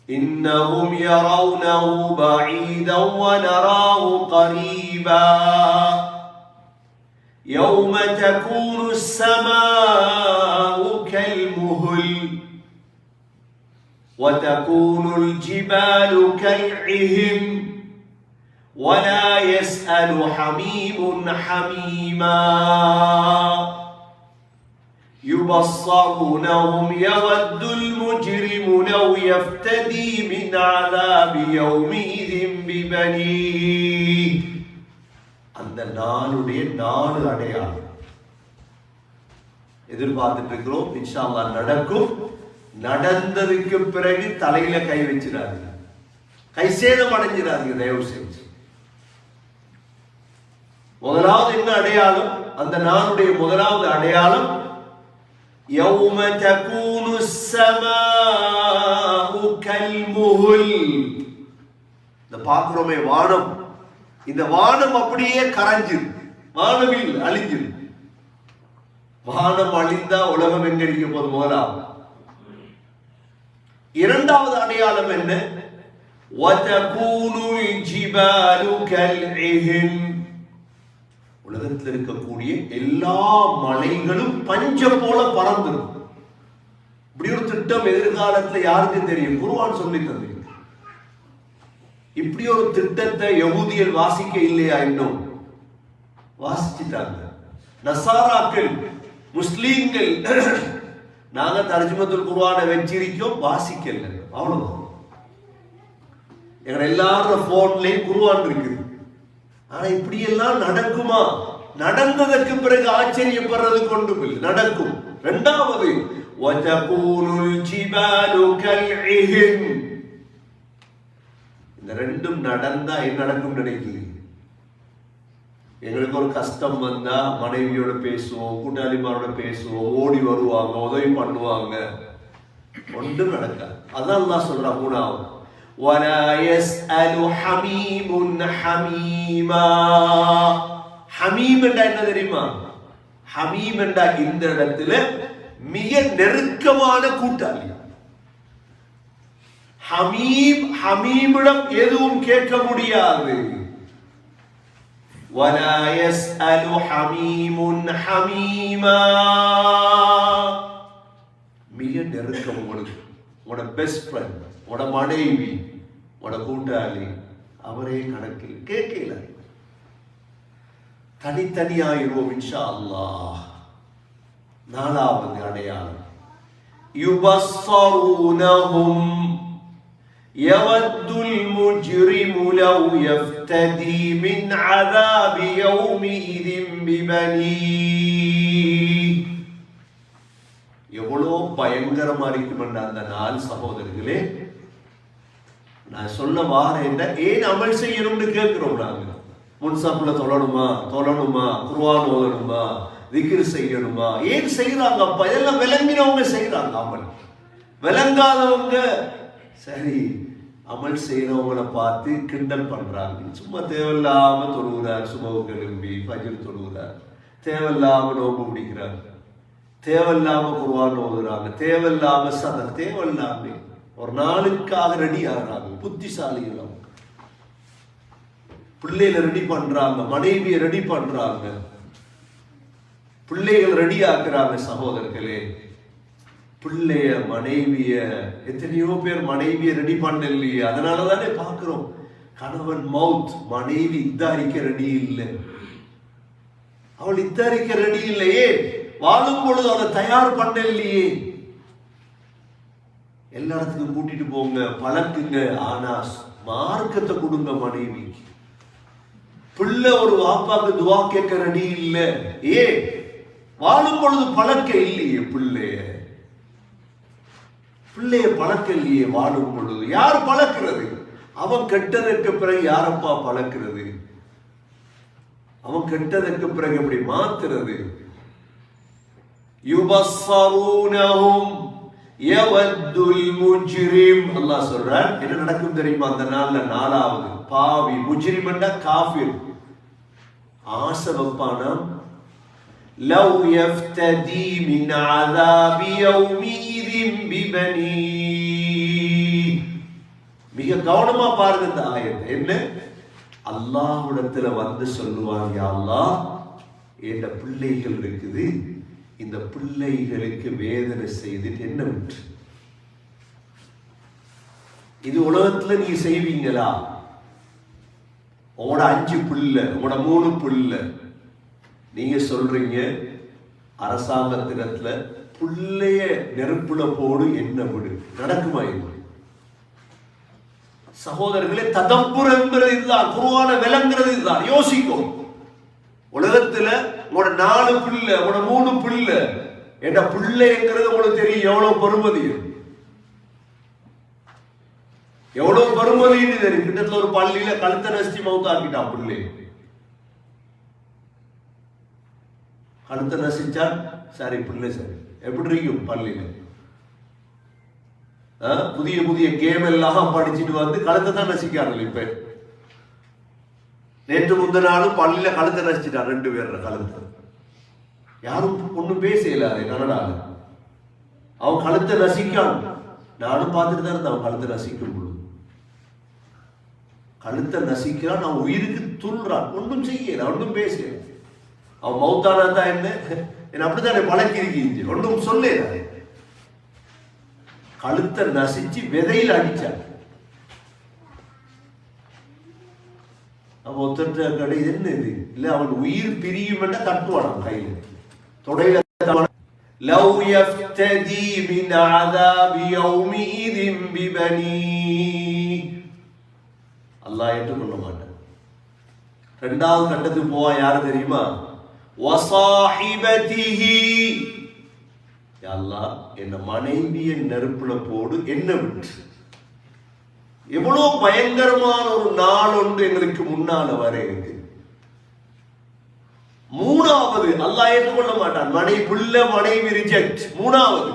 إنهم يرونه بعيدا ونراه قريبا يوم تكون السماء كالمهل وتكون الجبال كالعهن ولا يسأل حميم حميما يبصرونهم يود المجرم لو يفتدي من عذاب يومئذ ببنيه. அந்த நாளுடைய 4 அடையாளம் எதிர்பார்த்துட்டு இருக்கிறோம். இன்ஷா அல்லாஹ் நடக்கும். நடந்ததுக்கு பிறகு தலையில கை வச்சிடாதீங்க, கை சேதம் அடைஞ்சிடாதீங்க தயவு செஞ்சு. முதலாவது என்ன அடையாளம்? அந்த நாளுடைய முதலாவது அடையாளம் يوم تكون السماء كالمهل. இந்த பார்க்கிறோமே வானம், இந்த வானம் அப்படியே கரைஞ்சிரு, வானவில் அழிஞ்சிரு. வானம் அழிந்தா உலகம் எங்க இருக்க போது? முதலாவது. இரண்டாவது அடையாளம் என்ன? وتكون الجبال كالعهن. உலகத்தில் இருக்கக்கூடிய எல்லா மலைகளும் பஞ்சம் போல பறந்துடும். இப்படி ஒரு திட்டம் எதிர்காலத்தில் யாருக்கு தெரியும்? குர்ஆன் சொல்லி தந்தது. இப்படி ஒரு திட்டத்தை யஹூதிகள் வாசிக்க இல்லையா? இன்னும் வாசிச்சுட்டாங்க. நசாராக்கள், முஸ்லீம்கள் நாங்க தர்ஜுமத்துல் குர்ஆனை வச்சிருக்கோம், வாசிக்கல. அவ்வளவுதான். எங்க எல்லாரும் போன்லயும் குர்ஆன் இருக்குது. ஆனா இப்படி எல்லாம் நடக்குமா? நடந்ததற்கு பிறகு ஆச்சரியப்படுறது கொண்டும் இல்லை, நடக்கும். இரண்டாவது வதகூனுல் ஜிபாலு கல்இஹின். இந்த ரெண்டும் நடந்தா என்ன நடக்கும் நினைக்கிறீங்க? எங்களுக்கு ஒரு கஷ்டம் வந்தா மனைவியோட பேசுவோம், கூட்டாளிமாரோட பேசுவோம், ஓடி வருவாங்க, உதவி பண்ணுவாங்க. ஒன்றும் நடக்காது. அதான் அல்லாஹ் சொல்றான் மூணாவது, وَلَا يَسْأَلُ حَمِيمٌ حَمِيمًا. ஹமீம் என்றா என்ன தெரியுமா? ஹமீம் என்றா இந்த இடத்துல மிக நெருக்கமான கூட்டாளி. ஹமீம், ஹமீமிடம் எதுவும் கேட்க முடியாது. وَلَا يَسْأَلُ حَمِيمٌ حَمِيمًا. மிக நெருக்கம் உங்களுக்கு, உங்களோட பெஸ்ட் ஃப்ரெண்ட், உட மனைவி, உட கூட்டாளி, அவரே கணக்கில் கேட்கல. தனித்தனியாயிருவோம் இன்ஷா அல்லாஹ். நாலாவது அடையாளம் யுபஸ்ஸரூனஹும் யவத்துல் முஜ்ரிமு லவ் யஃப்ததி மின் அஸாபி யௌமிஇதின் பிபனீஹ். எவ்வளோ பயங்கரமா இருக்கும் என்ற அந்த நாள் சகோதரர்களே. நான் சொல்ல வாரேன், ஏன் அமல் செய்யணும்னு கேட்கிறோம். நாங்க முன்சாப்புல தொழணுமா, குர்ஆன் ஓதணுமா, திக்ர் செய்யணுமா? ஏன் செய்யறாங்க? அப்ப இதெல்லாம் விளங்கினவங்க செய்யறாங்க. அமல் விளங்காதவங்க சரி அமல் செய்யறவங்களை பார்த்து கிண்டல் பண்றாங்க. சும்மா தேவையில்லாம தொழுகிறார், சுபவுக்கு எழும்பி ஃபஜ்ர் தொழுகிறார், தேவையில்லாம நோம்பு பிடிக்கிறாங்க, தேவையில்லாம குர்ஆன் ஓதுறாங்க, தேவையில்லாம சதக், தேவையில்லாம ஒரு நாளுக்காக ரெடி ஆகுறாங்க. புத்திசாலிகள் அவங்க. பிள்ளைகளை ரெடி பண்றாங்க, மனைவியை ரெடி பண்றாங்க, பிள்ளைகள் ரெடி ஆக்குறாங்க. சகோதரர்களே, பிள்ளைய மனைவிய எத்தனையோ பேர் மனைவியை ரெடி பண்ணலையே. அதனாலதானே பாக்குறோம் கணவன் மவுத், மனைவி இத்தாரிக்க ரெடி இல்லை, அவள் இத்தாரிக்க ரெடி இல்லையே, வாழும் பொழுது அவளை தயார் பண்ணலையே. எல்லா இடத்துக்கும் கூட்டிட்டு போங்க, பழக்குங்க, ஆனா மார்க்கத்தை கொடுங்க மனைவிக்கு. பிள்ளை ஒரு வாப்பாக்கு துவா கேட்க ரெடி இல்லை. வாழும் பொழுது பழக்க இல்லையே பிள்ளைய பழக்க இல்லையே. வாழும் பொழுது யார் பழக்கிறது? அவன் கெட்டதற்கு பிறகு யாரப்பா பழக்கிறது? அவன் கெட்டதற்கு பிறகு எப்படி மாத்துறது? யுபஸ்ஸரூனஹும் யவத்துல் முஜ்ரிம். அல்லாஹ் சொல்றான், என்ன நடக்கும் தெரியுமா அந்த நாள்ல? நாலாவது பாவி, முஜ்ரிம் என்றா காஃபிர், ஆசை வைப்பானாம். லவ் யஃப்ததி மின் அஸாபி யௌமிஇதின் பிபனீஹ். கொஞ்சம் கவனமா பாருங்க இந்த ஆயத்தை. என்ன அல்லாஹ்விடத்துல வந்து சொல்லுவாங்க, அல்லாஹ் என்ற பிள்ளைகள் இருக்குது, இந்த பிள்ளைகளுக்கு வேதனை செய்துட்டு என்ன விட்டு இது உலகத்துல நீ செய்வீங்களா? உங்களோட 5 பிள்ளை, உங்களோட 3 பிள்ளை, நீங்க சொல்றீங்க அரசாங்கத்திடத்துல பிள்ளைய நெருப்புல போடு என்ன விடு, நடக்குமா? இது சகோதரர்களே, ததப்புரங்கிறது இதுதான், குர்ஆனை விளங்குறது இதுதான். யோசிக்கும். உலகத்துல உங்களோட 4 பிள்ளை, உங்களோட 3 பிள்ளை, என்ற பிள்ளைங்கிறது உங்களுக்கு தெரியும் எவ்வளவு பெருமதி, எவ்வளவு பெருமதின்னு தெரியும். கிட்டத்தட்ட ஒரு பள்ளியில கழுத்தை நசிச்சு மௌத்தாக்கிட்டான் பிள்ளை. கழுத்தை நசிச்சா சரி பிள்ளை சரி, எப்படி இருக்கும் பள்ளியில? புதிய புதிய கேம் எல்லாம் படிச்சுட்டு வந்து கழுத்தை தான் நசிக்காங்க. இப்ப நேற்று முந்த நாளும் பள்ளியில கழுத்தை நசிச்சுட்டான் 2 பேர் கழுத்தை. யாரும் ஒண்ணும் பேசல. கனடால அவன் கழுத்தை நசிக்கான். நானும் பார்த்துட்டு தான் இருந்தேன். அவன் கழுத்தை நசிக்கும் பொழுது கழுத்தை நசிக்கிறான். அவன் உயிருக்கு துள்றான். ஒன்றும் செய்யல, ஒன்றும் பேசல. அவன் மௌத்தானா தான் என்ன அப்படித்தானே பழக்கி இருக்கீங்க, ஒன்றும் சொல்ல. கழுத்தை நசிச்சு விதையில் அடிச்சான். அவன் ஒத்தட்ட கடை என்ன இது இல்ல, அவன் உயிர் பிரியும் தட்டுவான் கையில தொடையில. لو يفتدي من عذاب يومئذ ببنيه. அல்லாஹ் ஏற்றுக்கொள்ள மாட்டான். 2வது கட்டத்துக்கு போவா யாரு தெரியுமா? வசாஹிபதிஹி. யா அல்லாஹ் என்ன மனைவியை நெருப்புல போடு என்ன விட்டு. எவ்வளவு பயங்கரமான ஒரு நாள் ஒன்று எங்களுக்கு முன்னால வர இருக்கு. 3வது அல்லாஹ் ஏற்றுக்கொள்ள மாட்டான். மனைவி புள்ள மனைவி ரிஜெக்ட். 3வது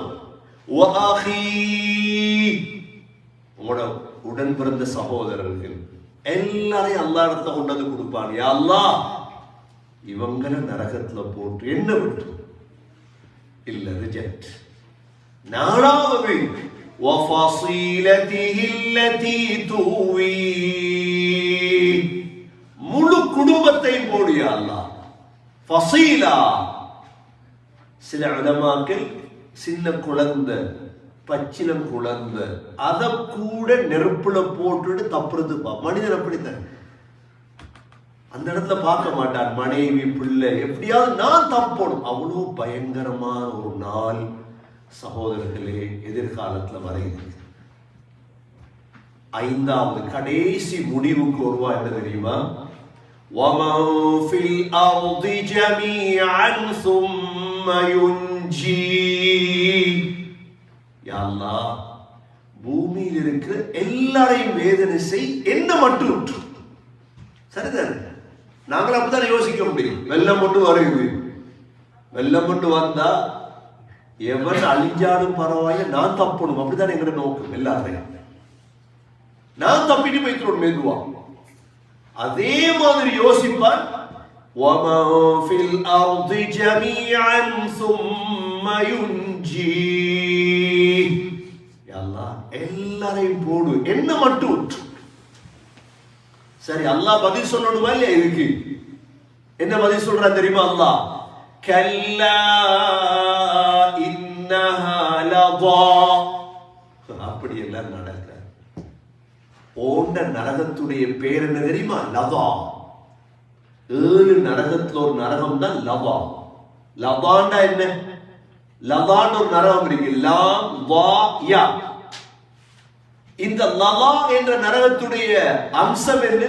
உங்களோட உடன் பிறந்த சகோதரர்கள் எல்லாரையும் அல்லாஹ் இடத்துல கொண்டு வந்து கொடுப்பான். யா அல்லாஹ் இவங்களை நரகத்துல போட்டு என்ன விட்டு இல்ல ரிஜெக்ட். 4வது முழு குடும்பத்தை போடு யா அல்லாஹ். ஃபஸீலா. சில உலமாக்கள் சின்ன குழந்தை, பச்சிலம் குழந்தை, அதை கூட நெருப்புல போட்டுட்டு தப்புறது. மனிதன் அப்படித்தான், அந்த இடத்துல பார்க்க மாட்டான் மனைவி பிள்ளை, எப்படியாவது நான் தப்பணும். அவ்வளவு பயங்கரமான ஒரு நாள் சகோதரர்களே எதிர்காலத்துல வரையுது. 5வது கடைசி முடிவுக்கு வருவா என்ன தெரியுமா? وَمَنْ فِي الْأَرْضِ جَمِيعًا ثُمَّ يُنْجِيهِ. யா அல்லாஹ் பூமியில் இருக்கிற எல்லாரையும் வேதனை செய், என்ன மட்டும் விட்டு. சரிதானே? நாங்களும் அப்படித்தான் யோசிக்க முடியும். வெள்ளம் மட்டும் வருது, வெள்ளம் மட்டும் வந்தா எவன் அழிஞ்சாலும் பரவாயில்ல, நான் தப்பணும். அப்படித்தான் எங்களோட நோக்கம். எல்லாரையும் நான் தப்பிட்டு போய்க்கிறோம் மெதுவா. அதே மாதிரி யோசிப்பான். وَمَنْ فِي الْأَرْضِ جَمِيعًا ثُمَّ يُنْجِيهِ. யா அல்லாஹ் எல்லாரையும் போடு, என்ன மட்டும் விட்டு. சரி, அல்லாஹ் பதில் சொல்லணுமா இல்லையா இதுக்கு? என்ன பதில் சொல்றான் தெரியுமா? அல்லாஹ் கல்லா இன்னஹா லதா. அப்படி எல்லாம் நடக்க ஓண்ட நரகத்துடைய பேர் என்ன தெரியுமா? லதா. 7 நரகத்துல ஒரு நரகம் தான் லதா. லதாண்டா என்ன? லதான்னு ஒரு நரகம் இருக்கு. லா வா யா. இந்த லதா என்ற நரகத்துடைய அம்சம் என்ன?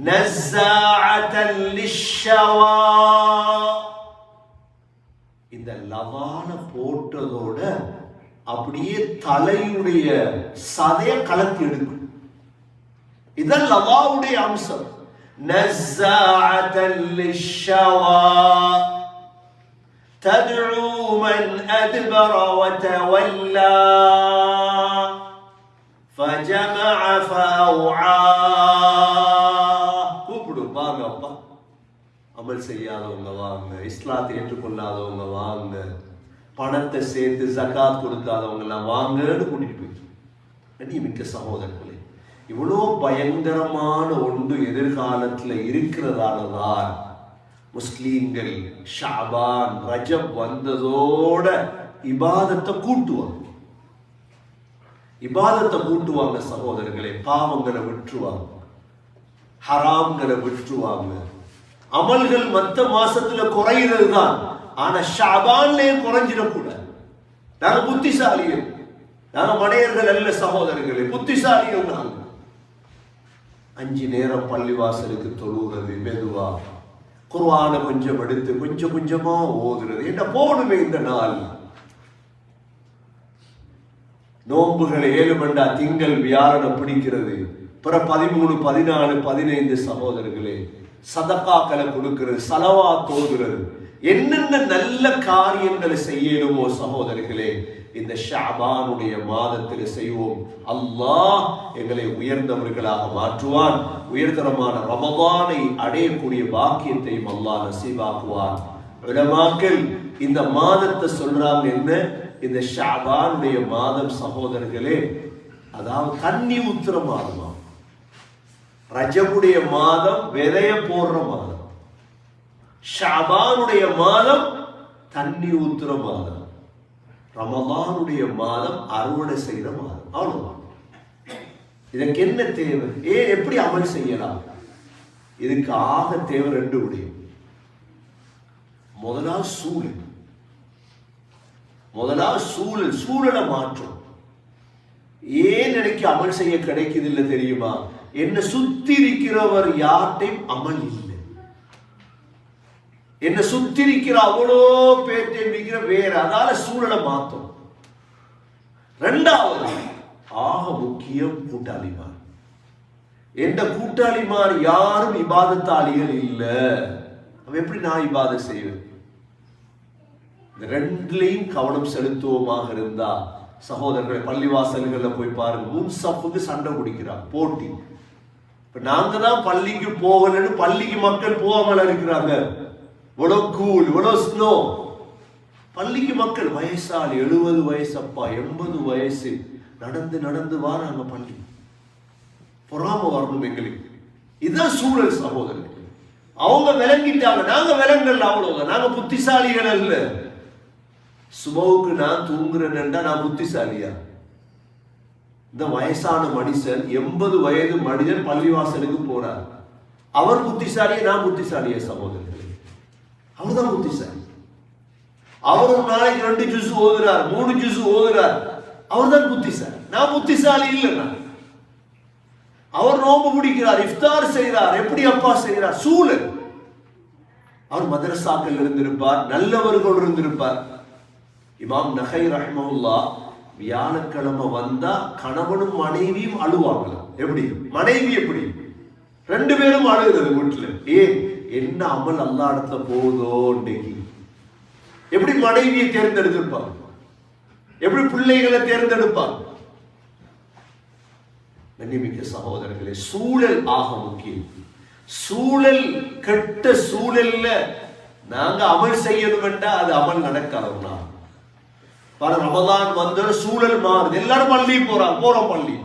நஸாஅத்தன் லிஷ்ஷவா. இந்த லதான போட்டதோட அப்படியே தலையுடைய சதைய கலத்தி எடுக்கும். இதான் லதாவுடைய அம்சம். நஸாஅத்தன் லிஷ்ஷவா தத்உ மன் அத்பர வதவல்லா فجمع فأوعى. கூப்பிடு பாருங்க. அப்பா அமல் செய்யாதவங்க வாங்க, இஸ்லாத்தை ஏற்றுக்கொள்ளாதவங்க வாங்க, பணத்தை சேர்த்து ஜகாத் கொடுக்காதவங்க எல்லாம் வாங்கன்னு கூட்டிட்டு போயிட்டு கண்ணியமிக்க சகோதரர்களே, இவ்வளோ பயங்கரமான ஒன்று எதிர்காலத்தில் இருக்கிறதாலதான் முஸ்லீம்கள் ஷாபான் ரஜப் வந்ததோட இபாதத்தை கூட்டுவாங்க சகோதரர்களே. பாவங்களை விட்டுருவாங்க, ஹராம்களை விட்டுருவாங்க. அமல்கள் மற்ற மாசத்துல குறைகிறது தான், ஆனா ஷாபான்லயும் குறைஞ்சிடக்கூடாது. நாங்க புத்திசாலிகள், நாங்க மடையர்கள் அல்ல சகோதரர்களே, புத்திசாலிகள். நாங்க 5 நேரம் பள்ளிவாசலுக்கு தொழுகிறது, மெதுவா குர்ஆன கொஞ்சம் எடுத்து கொஞ்சம் கொஞ்சமா ஓதுறது. என்ன போடுமே இந்த நாள். நோன்புகளை 7 மண்டா திங்கள் வியாழனை பிடிக்கிறது. பிற 13, 14, 15 சகோதரர்களே சதக்காக்களை கொடுக்கிறது, சலவா தோதுறது, என்னென்ன நல்ல காரியங்களை செய்யணுமோ சகோதரர்களே இந்த ஷாபானுடைய மாதத்தில் செய்வோம். அல்லாஹ் எங்களை உயர்ந்தவர்களாக மாற்றுவான். உயர்தரமான ரமதானை அடையக்கூடிய பாக்கியத்தையும் அல்லாஹ் நசீபாக்குவான். உலமாக்கள் இந்த மாதத்தை சொல்றாங்க என்ன, இந்த ஷாபானுடைய மாதம் சகோதரர்களே அதாவது தண்ணி ஊத்துற மாதமா. ரஜபுடைய மாதம் விதைய போடுற மாதம், ஷாபானுடைய மாதம் தண்ணி ஊத்துற மாதம், ரமலானுடைய மாதம் அறுவடை செய்யற மாதம். அவ்வளவுதான். இதற்கு என்ன தேவை, எப்படி அமல் செய்யலாம்? இதுக்கு ஆக தேவை 2 விடயம். முதலாவது சூழலை மாற்றம். ஏன் எனக்கு அமல் செய்ய கிடைக்குது இல்லை தெரியுமா? என்ன சுத்தி இருக்கிறவர் யார்ட்டையும் அமல் இல்லை. என்ன சுத்தி இருக்கிற அவ்வளோ பேர்த்தை வேற, அதால சூழலை மாற்றும். 2வது ஆக முக்கியம் கூட்டாளிமார். எந்த கூட்டாளிமார் யாரும் இபாதத்தாளிகள் இல்லை. அவன் எப்படி நான் இபாதத் செய்வேன்? இந்த 2லையும் கவனம் செலுத்துவோமாக இருந்தா சகோதரர்களை பள்ளிவாசல்களில் போய் பாருங்க, முன்சப்புக்கு சண்டை பிடிக்கிறாங்க, போட்டி. இப்ப நாங்க தான் பள்ளிக்கு போகலன்னு பள்ளிக்கு மக்கள் போகாமல் இருக்கிறாங்க. இவ்வளோ கூல், இவ்வளோ ஸ்னோ. பள்ளிக்கு மக்கள் வயசாளி 70 வயசு அப்பா, 80 வயசு நடந்து நடந்து வாராங்க பள்ளி. பொறாம வரணும் எங்களுக்கு. இதுதான் சூழல் சகோதரர்கள். அவங்க விளங்கிட்டாங்க, நாங்க விளங்கல. அவ்வளவுதான். நாங்க புத்திசாலிகள் அல்ல. சுபவுக்கு நான் தூங்குறேன்னா நான் புத்திசாலியா? இந்த வயசான மனுஷன் 80 வயது மனிதன் பள்ளிவாசலுக்கு போறார். அவர் புத்திசாலியா நான் புத்திசாலியா சகோதரர்களே? அவர்தான் புத்திசாலி. அவர் ஒரு நாளைக்கு 2 ஜூஸ் ஓதுறார், 3 ஜூஸ் ஓதுறார். அவர் தான் புத்திசாலி. நான் புத்திசாலி இல்லை. அவர் நோம்பு பிடிக்கிறார், இஃப்தார் செய்கிறார். எப்படி அப்பா செய்கிறார்? சூழல். அவர் மதரசாக்கள் இருந்திருப்பார், நல்லவர்கள் இருந்திருப்பார். இமாம் நகை ரஹ்மத்துல்லாஹ் வியாழக்கிழமை வந்தா கணவனும் மனைவியும் அழுவாங்களாம். எப்படி மனைவி? எப்படி 2 பேரும் அழுகிறது வீட்டுல. என்ன அமல் அல்லாஹ் இடத்துல போகுதோ இன்னைக்கு. எப்படி மனைவியை தேர்ந்தெடுத்திருப்பாங்க, எப்படி பிள்ளைகளை தேர்ந்தெடுப்பாங்க? கண்ணியமிக்க சகோதரர்களே, சூழல் ஆக முக்கியம். சூழல் கெட்ட சூழல்ல நாங்க அமல் செய்யணும் என்றா அது அமல் நடக்காதுன்னா. ரமதான் வந்த சூழல் மாறுது, எல்லாரும் பள்ளி போறோம் பள்ளி.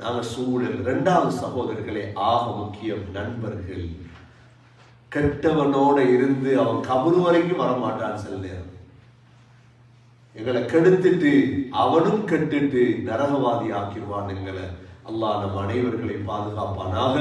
நாங்க சூழல். 2வது சகோதரர்களே ஆக முக்கியம் நண்பர்கள். கெட்டவனோட இருந்து அவன் கபரு வரைக்கும் வரமாட்டான். சில நேரம் எங்களை கெடுத்துட்டு அவனும் கெட்டுட்டு நரகவாதி ஆக்கிடுவான் எங்களை. அல்லாஹ் நம் அனைவர்களை பாதுகாப்பானாக.